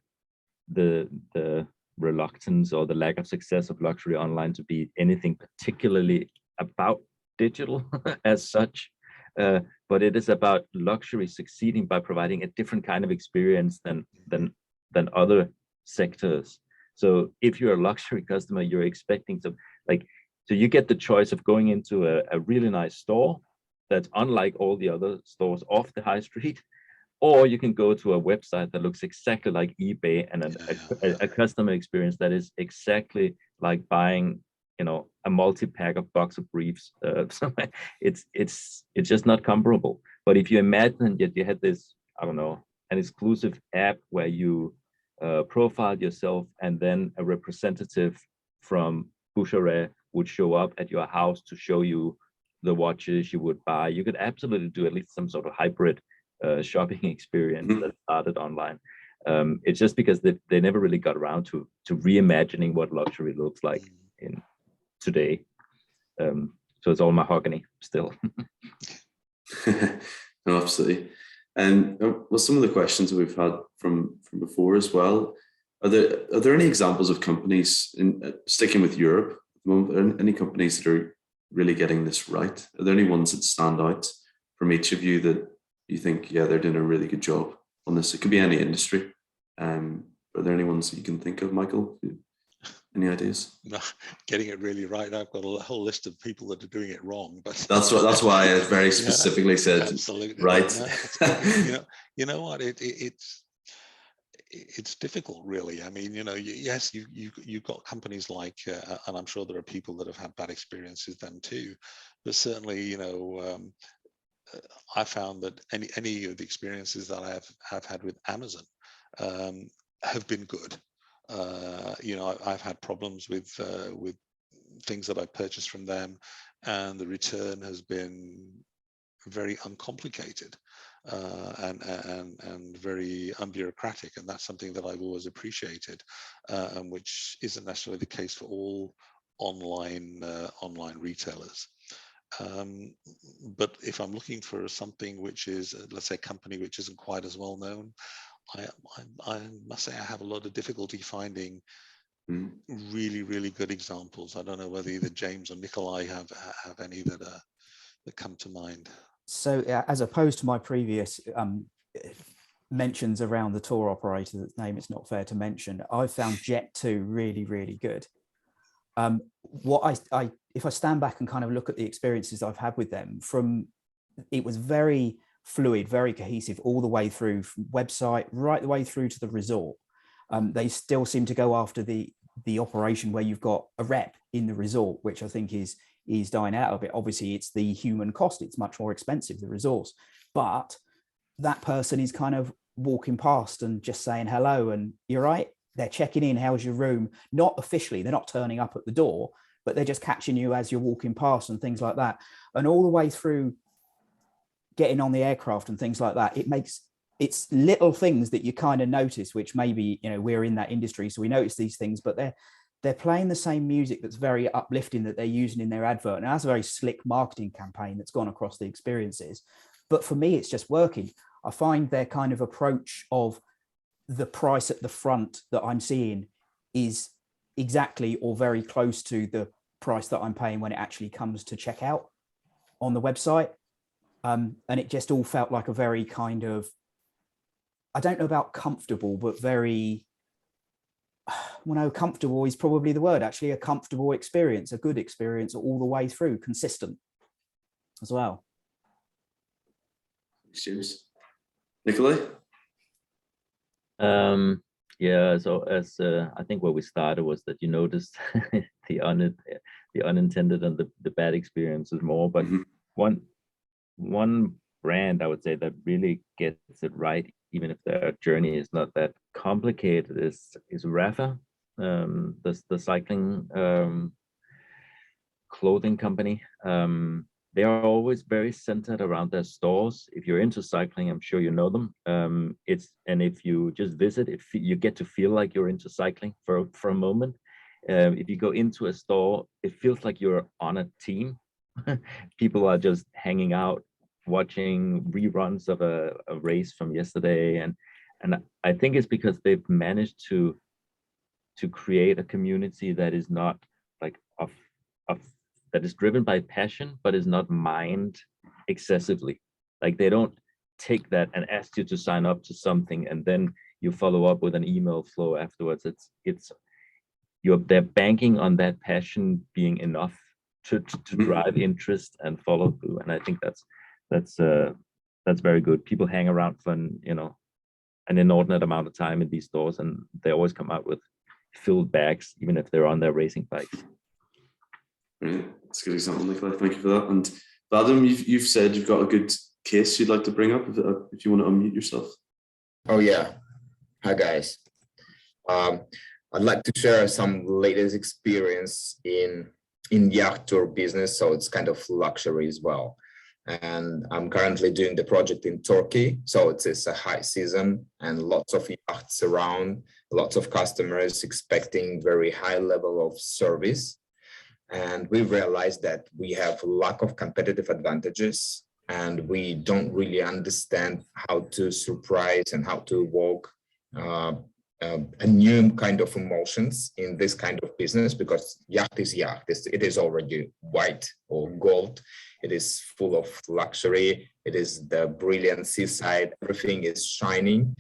the reluctance or the lack of success of luxury online to be anything particularly about digital as such. But it is about luxury succeeding by providing a different kind of experience than other sectors. So if you're a luxury customer, you're expecting to so you get the choice of going into a really nice store that's unlike all the other stores off the high street, or you can go to a website that looks exactly like eBay and a customer experience that is exactly like buying, a multi-pack of box of briefs. So it's just not comparable. But if you imagine that you had this, I don't know, an exclusive app where you profiled yourself, and then a representative from Boucheret would show up at your house to show you the watches you would buy, you could absolutely do at least some sort of hybrid shopping experience that started online. It's just because they never really got around to reimagining what luxury looks like in today. So it's all mahogany still. No, absolutely. And well, some of the questions that we've had from before as well, are there any examples of companies sticking with Europe at the moment? Any companies that are really getting this right? Are there any ones that stand out from each of you that you think, yeah, they're doing a really good job on this? It could be any industry. Are there any ones that you can think of, Michael? Any ideas? No, getting it really right. I've got a whole list of people that are doing it wrong, but that's why I very specifically said absolutely right. No, you know what? It's difficult, really. I mean, yes, you've got companies like, and I'm sure there are people that have had bad experiences then too, but certainly, I found that any of the experiences that I have had with Amazon have been good. I've had problems with things that I purchased from them, and the return has been very uncomplicated and very unbureaucratic, and that's something that I've always appreciated, and which isn't necessarily the case for all online retailers. But if I'm looking for something which is, let's say, a company which isn't quite as well known, I must say I have a lot of difficulty finding really, really good examples. I don't know whether either James or Nicholai have any that come to mind. So as opposed to my previous mentions around the tour operator, that's name it's not fair to mention, I found Jet2 really, really good. If I stand back and kind of look at the experiences I've had with them, it was very fluid, very cohesive all the way through, from website right the way through to the resort. They still seem to go after the operation where you've got a rep in the resort, which I think is dying out a bit. Obviously, it's the human cost. It's much more expensive, the resource. But that person is kind of walking past and just saying hello and you're right. They're checking in. How's your room? Not officially. They're not turning up at the door, but they're just catching you as you're walking past and things like that. And all the way through getting on the aircraft and things like that, it's little things that you kind of notice, which maybe, we're in that industry, so we notice these things, but they're playing the same music that's very uplifting that they're using in their advert. And that's a very slick marketing campaign that's gone across the experiences. But for me, it's just working. I find their kind of approach of the price at the front that I'm seeing is exactly or very close to the price that I'm paying when it actually comes to checkout on the website. And it just all felt like a very kind of, I don't know about comfortable, but very, comfortable is probably the word, actually, a comfortable experience, a good experience all the way through, consistent as well. Cheers. Nicholai? Yeah, so as I think where we started was that you noticed the unintended and the bad experiences more, but one brand I would say that really gets it right, even if their journey is not that complicated, is Rafa, the cycling clothing company. they are always very centered around their stores. If you're into cycling, I'm sure you know them. And if you just visit, you get to feel like you're into cycling for a moment. If you go into a store, it feels like you're on a team. People are just hanging out, watching reruns of a race from yesterday, and I think it's because they've managed to create a community that is not like of that is driven by passion, but is not mined excessively. Like they don't take that and ask you to sign up to something and then you follow up with an email flow afterwards. They're banking on that passion being enough to drive interest and follow through. And I think that's very good. People hang around for an inordinate amount of time in these stores, and they always come out with filled bags, even if they're on their racing bikes. Brilliant. That's a good example, Nicholai. Thank you for that. And Vadim, you've said you've got a good case you'd like to bring up if you want to unmute yourself. Oh yeah. Hi guys. I'd like to share some latest experience in yacht tour business. So it's kind of luxury as well. And I'm currently doing the project in Turkey. So it's a high season and lots of yachts around, lots of customers expecting very high level of service. And we realized that we have a lack of competitive advantages and we don't really understand how to surprise and how to evoke a new kind of emotions in this kind of business, because yacht is yacht. It is already white or gold. It is full of luxury. It is the brilliant seaside. Everything is shining.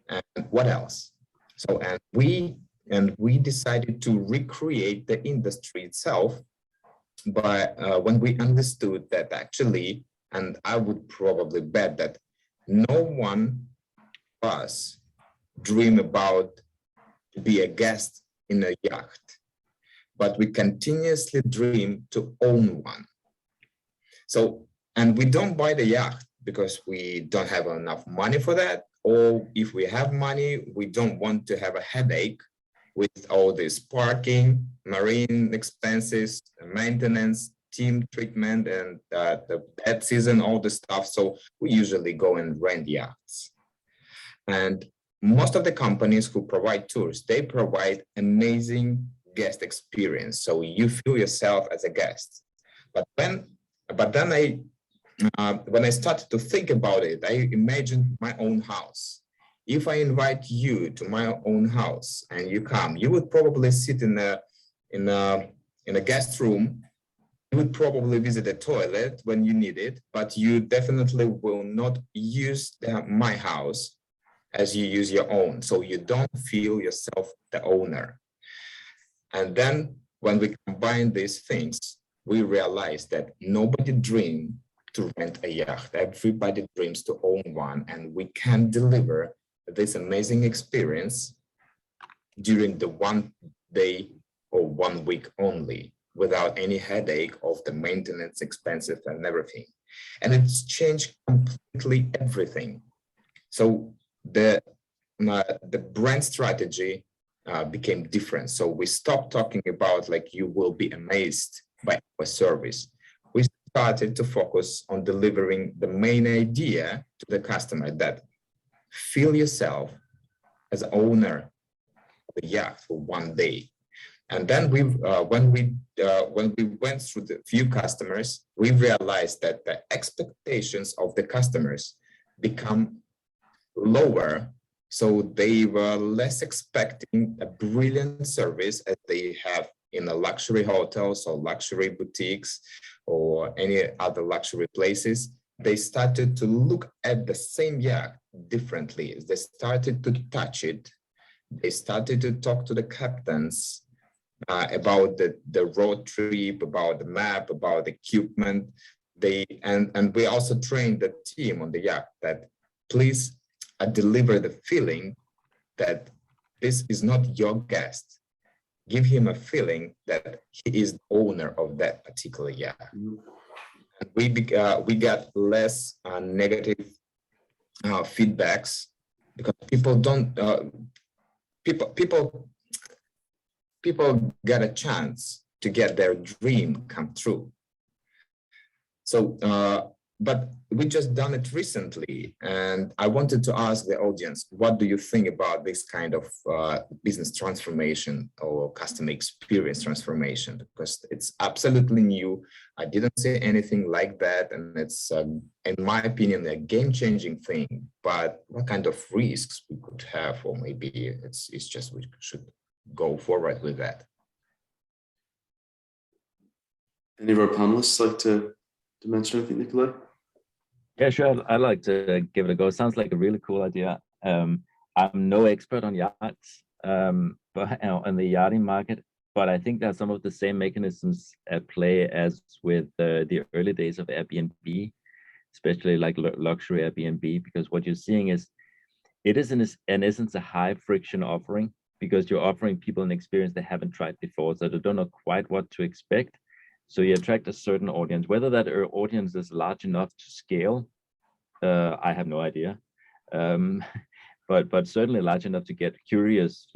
And what else? So, and we decided to recreate the industry itself. But when we understood that actually, and I would probably bet that no one of us dream about to be a guest in a yacht, but we continuously dream to own one. So, and we don't buy the yacht because we don't have enough money for that, or if we have money, we don't want to have a headache with all this parking, marine expenses, maintenance, team treatment, and the bed season, all the stuff. So we usually go and rent yachts. And most of the companies who provide tours, they provide amazing guest experience. So you feel yourself as a guest. But then when I started to think about it, I imagined my own house. If I invite you to my own house and you come, you would probably sit in a guest room. You would probably visit a toilet when you need it, but you definitely will not use my house as you use your own. So you don't feel yourself the owner. And then when we combine these things, we realize that nobody dreams to rent a yacht. Everybody dreams to own one, and we can deliver this amazing experience during the 1 day or 1 week only, without any headache of the maintenance expenses and everything. And it's changed completely everything. So the brand strategy became different. So we stopped talking about like you will be amazed by our service. We started to focus on delivering the main idea to the customer, that feel yourself as owner of the yacht for 1 day. And then when we went through the few customers, we realized that the expectations of the customers become lower. So they were less expecting a brilliant service as they have in a luxury hotels or luxury boutiques or any other luxury places. They started to look at the same yacht differently. They started to touch it. They started to talk to the captains about the road trip, about the map, about the equipment. And we also trained the team on the yacht that please deliver the feeling that this is not your guest. Give him a feeling that he is the owner of that particular yacht. Mm-hmm. We got less negative feedbacks because people don't people get a chance to get their dream come true. So, but we just done it recently, and I wanted to ask the audience, what do you think about this kind of business transformation or customer experience transformation? Because it's absolutely new. I didn't say anything like that, and it's, in my opinion, a game-changing thing. But what kind of risks we could have, or maybe it's just we should go forward with that? Any of our panelists like to mention anything, Nicholai? Yeah, sure. I'd like to give it a go. It sounds like a really cool idea. I'm no expert on yachts, but on the yachting market, but I think there are some of the same mechanisms at play as with the early days of Airbnb, especially like luxury Airbnb, because what you're seeing is it is in essence a high friction offering, because you're offering people an experience they haven't tried before, so they don't know quite what to expect. So you attract a certain audience. Whether that audience is large enough to scale, I have no idea. But certainly large enough to get curious,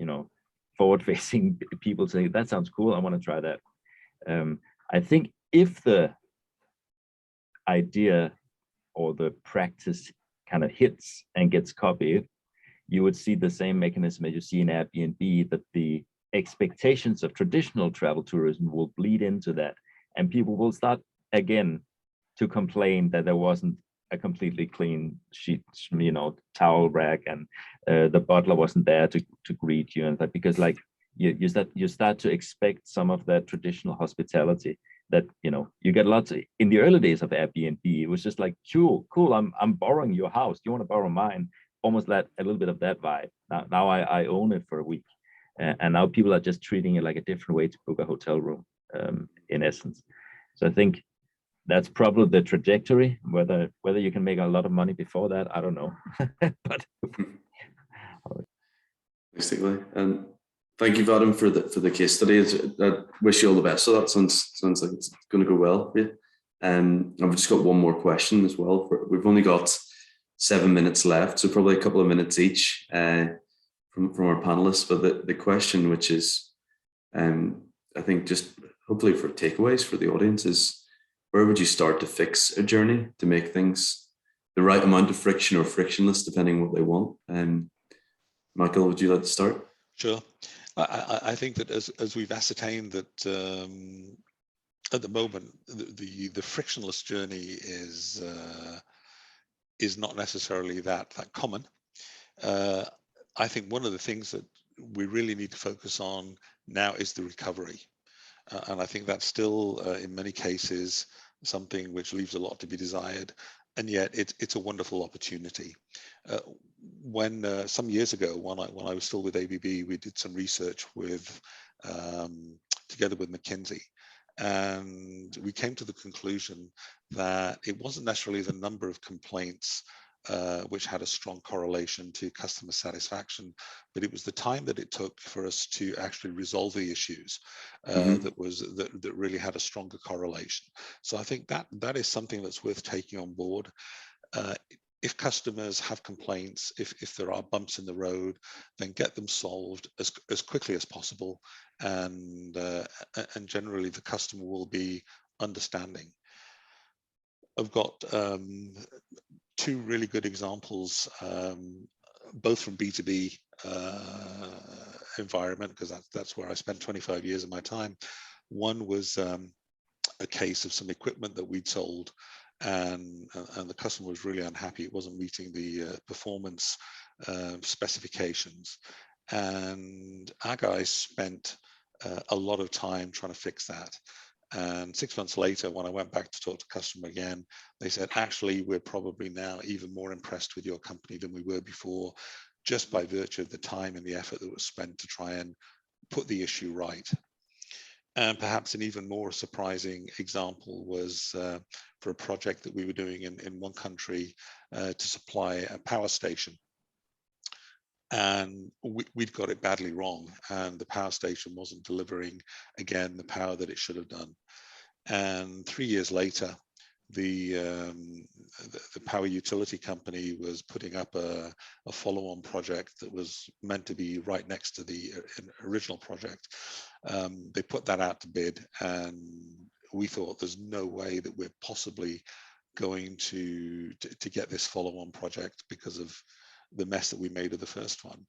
forward-facing people saying, that sounds cool, I want to try that. I think if the idea or the practice kind of hits and gets copied, you would see the same mechanism as you see in Airbnb, that the expectations of traditional travel tourism will bleed into that. And people will start again to complain that there wasn't a completely clean sheet, towel rack, and the butler wasn't there to greet you, and that, because like you start to expect some of that traditional hospitality that you get lots of. In the early days of Airbnb, it was just like cool, I'm borrowing your house, do you want to borrow mine? Almost a little bit of that vibe. Now I own it for a week, and now people are just treating it like a different way to book a hotel room, in essence. So I think that's probably the trajectory. Whether you can make a lot of money before that, I don't know. But basically, and thank you, Vadim, for the case study. I wish you all the best. So that sounds like it's going to go well. Yeah. I've just got one more question as well. We've only got 7 minutes left, so probably a couple of minutes each from our panelists. But the question, which is, I think, just hopefully for takeaways for the audience, is where would you start to fix a journey to make things the right amount of friction or frictionless, depending on what they want? Michael, would you like to start? Sure. I think that as we've ascertained that at the moment the frictionless journey is not necessarily that common. I think one of the things that we really need to focus on now is the recovery. And I think that's still, in many cases, something which leaves a lot to be desired. And yet it's a wonderful opportunity. When some years ago, when I was still with ABB, we did some research with together with McKinsey. And we came to the conclusion that it wasn't necessarily the number of complaints which had a strong correlation to customer satisfaction, but it was the time that it took for us to actually resolve the issues that really had a stronger correlation. So I think that is something that's worth taking on board. If customers have complaints, if there are bumps in the road, then get them solved as quickly as possible, and generally the customer will be understanding. I've got two really good examples, both from B2B environment, because that's where I spent 25 years of my time. One was a case of some equipment that we'd sold, and the customer was really unhappy. It wasn't meeting the performance specifications, and our guys spent a lot of time trying to fix that. And 6 months later, when I went back to talk to the customer again, they said, actually, we're probably now even more impressed with your company than we were before, just by virtue of the time and the effort that was spent to try and put the issue right. And perhaps an even more surprising example was for a project that we were doing in one country to supply a power station. And we'd got it badly wrong, and the power station wasn't delivering, again, the power that it should have done. And 3 years later, the power utility company was putting up a follow-on project that was meant to be right next to the original project. They put that out to bid, and we thought there's no way that we're possibly going to get this follow-on project because of the mess that we made of the first one.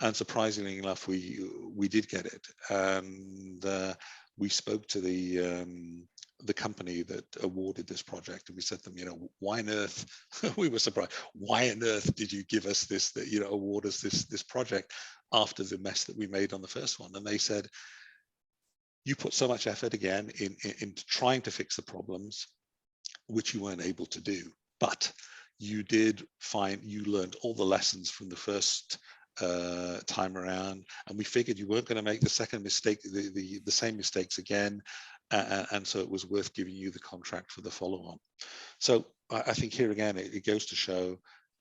And surprisingly enough, we did get it. And we spoke to the company that awarded this project, and we said to them, you know, why on earth, we were surprised, why on earth did you give us this, you know, award us this project after the mess that we made on the first one? And they said, you put so much effort again into trying to fix the problems, which you weren't able to do, but you did find, you learned all the lessons from the first time around, and we figured you weren't going to make the second mistake, the same mistakes again, and so it was worth giving you the contract for the follow-on. So I think here again, it goes to show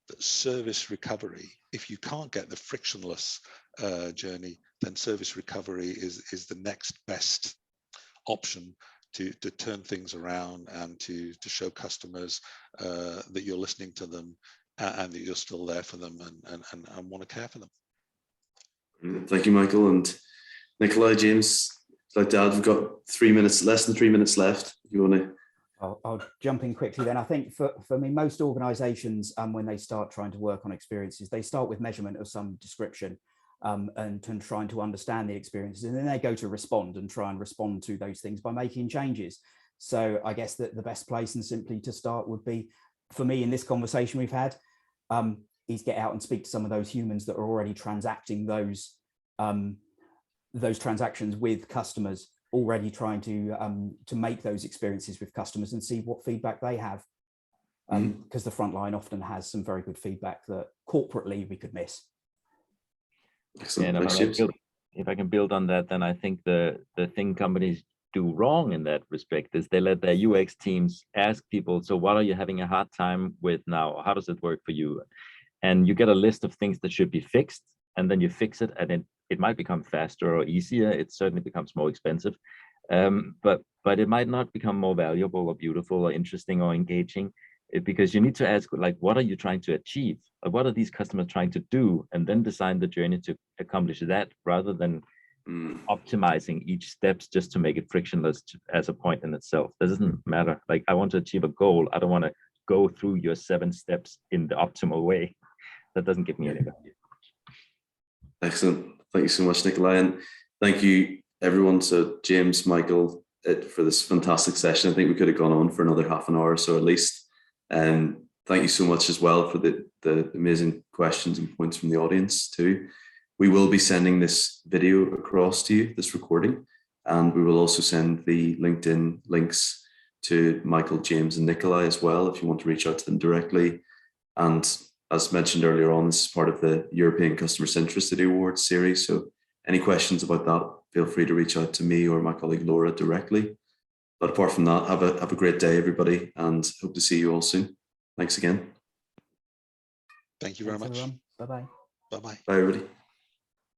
that service recovery, if you can't get the frictionless journey, then service recovery is the next best option to turn things around and to show customers that you're listening to them and that you're still there for them and want to care for them. Thank you, Michael. And Nicholai, James, like Dad, we've got 3 minutes, less than 3 minutes left. You want to? I'll jump in quickly then. I think for me, most organizations, when they start trying to work on experiences, they start with measurement of some description and trying to understand the experiences, and then they go to respond and try and respond to those things by making changes. So I guess that the best place and simply to start would be, for me in this conversation we've had, is get out and speak to some of those humans that are already transacting those transactions with customers, already trying to make those experiences with customers and see what feedback they have. Because the front line often has some very good feedback that corporately we could miss. Excellent. And if I can build on that, then I think the thing companies do wrong in that respect is they let their UX teams ask people, so what are you having a hard time with now? How does it work for you? And you get a list of things that should be fixed, and then you fix it, and it might become faster or easier. It certainly becomes more expensive, but it might not become more valuable or beautiful or interesting or engaging, because you need to ask, like, what are you trying to achieve? What are these customers trying to do? And then design the journey to accomplish that, rather than optimizing each steps just to make it frictionless as a point in itself. That doesn't matter. Like, I want to achieve a goal. I don't want to go through your 7 steps in the optimal way. That doesn't give me any value. Excellent. Thank you so much, Nicholai, and thank you everyone. So James, Michael, for this fantastic session. I think we could have gone on for another half an hour or so at least. And thank you so much as well for the amazing questions and points from the audience too. We will be sending this video across to you, this recording, and we will also send the LinkedIn links to Michael, James, and Nicholai as well, if you want to reach out to them directly. And as mentioned earlier on, this is part of the European Customer Centricity Awards series. So any questions about that, feel free to reach out to me or my colleague Laura directly. But apart from that, have a great day, everybody, and hope to see you all soon. Thanks again. Thank you very much. Bye-bye. Bye, everybody.